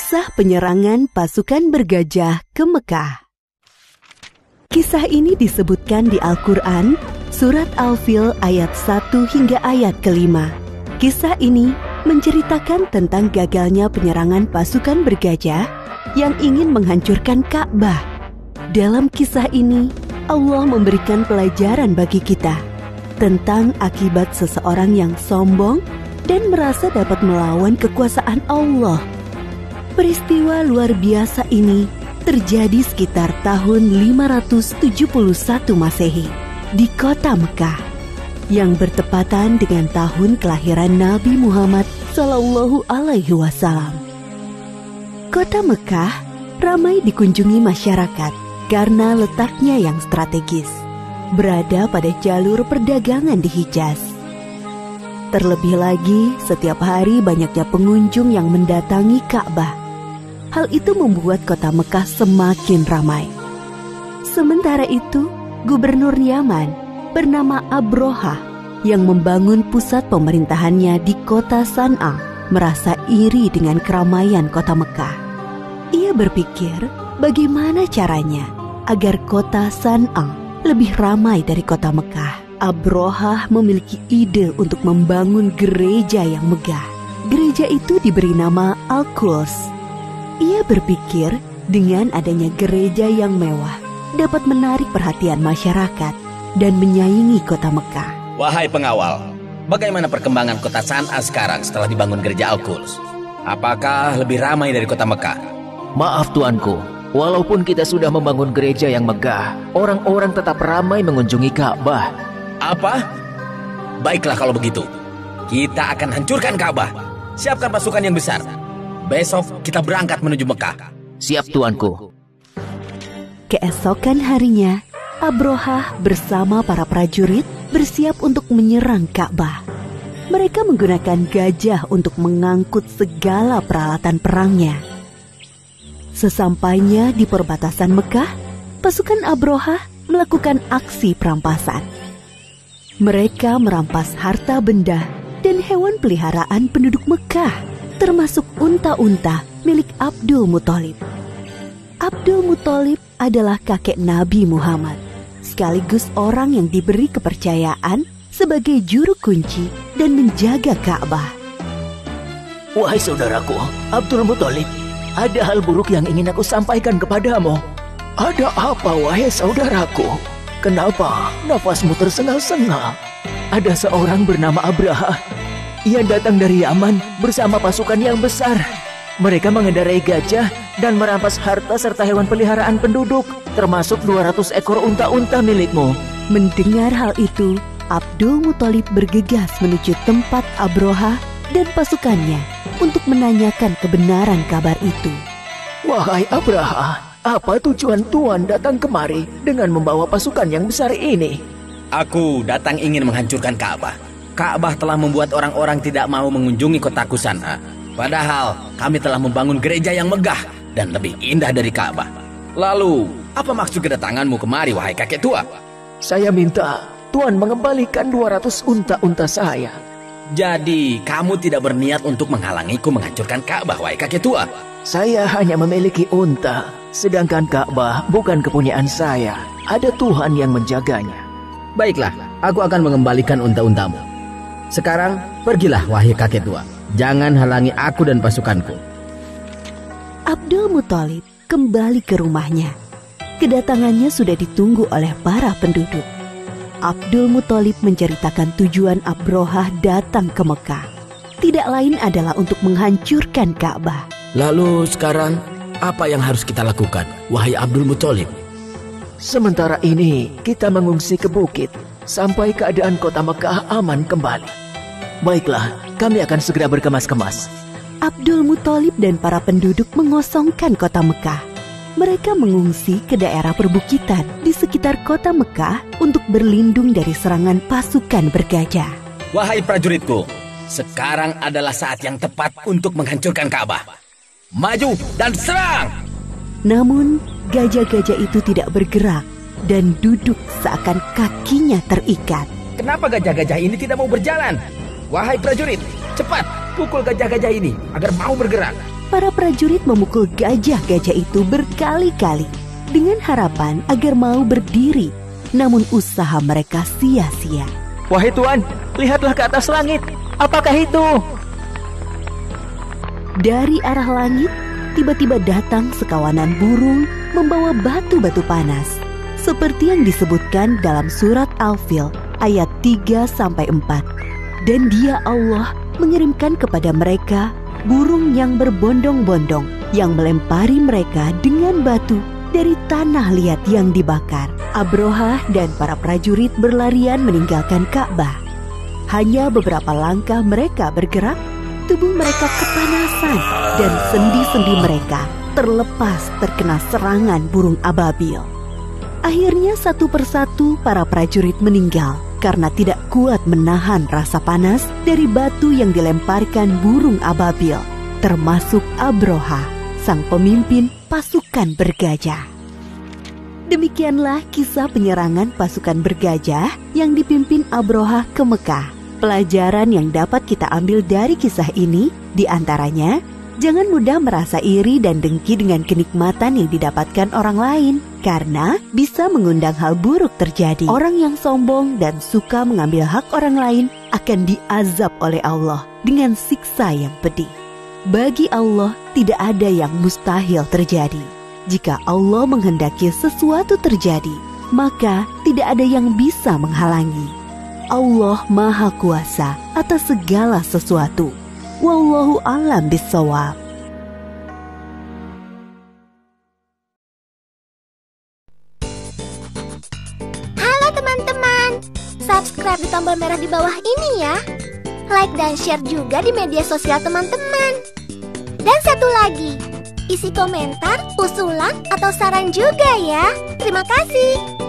Kisah penyerangan pasukan bergajah ke Mekah. Kisah ini disebutkan di Al-Quran, surat Al-Fil ayat 1 hingga ayat ke-5. Kisah ini menceritakan tentang gagalnya penyerangan pasukan bergajah yang ingin menghancurkan Ka'bah. Dalam kisah ini, Allah memberikan pelajaran bagi kita tentang akibat seseorang yang sombong dan merasa dapat melawan kekuasaan Allah. Peristiwa luar biasa ini terjadi sekitar tahun 571 Masehi di kota Mekah yang bertepatan dengan tahun kelahiran Nabi Muhammad Sallallahu Alaihi Wasallam. Kota Mekah ramai dikunjungi masyarakat karena letaknya yang strategis, berada pada jalur perdagangan di Hijaz. Terlebih lagi, setiap hari banyaknya pengunjung yang mendatangi Ka'bah. Hal itu membuat kota Mekah semakin ramai. Sementara itu, Gubernur Yaman bernama Abrohah yang membangun pusat pemerintahannya di kota San'a merasa iri dengan keramaian kota Mekah. Ia berpikir bagaimana caranya agar kota San'a lebih ramai dari kota Mekah. Abrohah memiliki ide untuk membangun gereja yang megah. Gereja itu diberi nama Al-Quds. Ia berpikir dengan adanya gereja yang mewah dapat menarik perhatian masyarakat dan menyaingi kota Mekah. Wahai pengawal, bagaimana perkembangan kota San'a sekarang setelah dibangun gereja Al-Quds? Apakah lebih ramai dari kota Mekah? Maaf tuanku, walaupun kita sudah membangun gereja yang megah, orang-orang tetap ramai mengunjungi Ka'bah. Apa? Baiklah kalau begitu, kita akan hancurkan Ka'bah. Siapkan pasukan yang besar. Besok kita berangkat menuju Mekah. Siap tuanku. Keesokan harinya, Abrohah bersama para prajurit bersiap untuk menyerang Ka'bah. Mereka menggunakan gajah untuk mengangkut segala peralatan perangnya. Sesampainya di perbatasan Mekah, pasukan Abrohah melakukan aksi perampasan. Mereka merampas harta benda dan hewan peliharaan penduduk Mekah, termasuk unta-unta milik Abdul Muthalib. Abdul Muthalib adalah kakek Nabi Muhammad, sekaligus orang yang diberi kepercayaan sebagai juru kunci dan menjaga Ka'bah. Wahai saudaraku, Abdul Muthalib, ada hal buruk yang ingin aku sampaikan kepadamu. Ada apa, wahai saudaraku? Kenapa nafasmu tersengal-sengal? Ada seorang bernama Abraha. Ia datang dari Yaman bersama pasukan yang besar. Mereka mengendarai gajah dan merampas harta serta hewan peliharaan penduduk, termasuk 200 ekor unta-unta milikmu. Mendengar hal itu, Abdul Muthalib bergegas menuju tempat Abrohah dan pasukannya untuk menanyakan kebenaran kabar itu. Wahai Abraha, apa tujuan tuan datang kemari dengan membawa pasukan yang besar ini? Aku datang ingin menghancurkan Ka'bah. Ka'bah telah membuat orang-orang tidak mau mengunjungi kotaku San'a. Padahal kami telah membangun gereja yang megah dan lebih indah dari Ka'bah. Lalu, apa maksud kedatanganmu kemari, wahai kakek tua? Saya minta tuan mengembalikan 200 unta-unta saya. Jadi, kamu tidak berniat untuk menghalangiku menghancurkan Ka'bah, wahai kakek tua? Saya hanya memiliki unta, sedangkan Ka'bah bukan kepunyaan saya. Ada Tuhan yang menjaganya. Baiklah, aku akan mengembalikan unta-untamu. Sekarang, pergilah wahai kakek tua. Jangan halangi aku dan pasukanku. Abdul Muthalib kembali ke rumahnya. Kedatangannya sudah ditunggu oleh para penduduk. Abdul Muthalib menceritakan tujuan Abrohah datang ke Mekah. Tidak lain adalah untuk menghancurkan Ka'bah. Lalu sekarang, apa yang harus kita lakukan, wahai Abdul Muthalib? Sementara ini, kita mengungsi ke bukit sampai keadaan kota Mekah aman kembali. Baiklah, kami akan segera berkemas-kemas. Abdul Muthalib dan para penduduk mengosongkan kota Mekah. Mereka mengungsi ke daerah perbukitan di sekitar kota Mekah untuk berlindung dari serangan pasukan bergajah. Wahai prajuritku, sekarang adalah saat yang tepat untuk menghancurkan Ka'bah. Maju dan serang! Namun, gajah-gajah itu tidak bergerak dan duduk seakan kakinya terikat. Kenapa gajah-gajah ini tidak mau berjalan? Wahai prajurit, cepat pukul gajah-gajah ini agar mau bergerak. para prajurit memukul gajah-gajah itu berkali-kali dengan harapan agar mau berdiri. Namun usaha mereka sia-sia. Wahai Tuan, lihatlah ke atas langit. Apakah itu? Dari arah langit, tiba-tiba datang sekawanan burung membawa batu-batu panas. Seperti yang disebutkan dalam surat Al-Fil ayat 3-4. Dan Dia Allah mengirimkan kepada mereka burung yang berbondong-bondong yang melempari mereka dengan batu dari tanah liat yang dibakar. Abrohah dan para prajurit berlarian meninggalkan Ka'bah. Hanya beberapa langkah mereka bergerak, tubuh mereka kepanasan dan sendi-sendi mereka terlepas terkena serangan burung ababil. Akhirnya satu persatu para prajurit meninggal karena tidak kuat menahan rasa panas dari batu yang dilemparkan burung ababil, termasuk Abrohah, sang pemimpin pasukan bergajah. Demikianlah kisah penyerangan pasukan bergajah yang dipimpin Abrohah ke Mekah. Pelajaran yang dapat kita ambil dari kisah ini diantaranya, jangan mudah merasa iri dan dengki dengan kenikmatan yang didapatkan orang lain, karena bisa mengundang hal buruk terjadi. Orang yang sombong dan suka mengambil hak orang lain akan diazab oleh Allah dengan siksa yang pedih. Bagi Allah tidak ada yang mustahil terjadi. Jika Allah menghendaki sesuatu terjadi, maka tidak ada yang bisa menghalangi. Allah Maha Kuasa atas segala sesuatu. Wallahu a'lam bishawab. Halo teman-teman, subscribe di tombol merah di bawah ini ya. Like dan share juga di media sosial teman-teman. Dan satu lagi, isi komentar, usulan, atau saran juga ya. Terima kasih.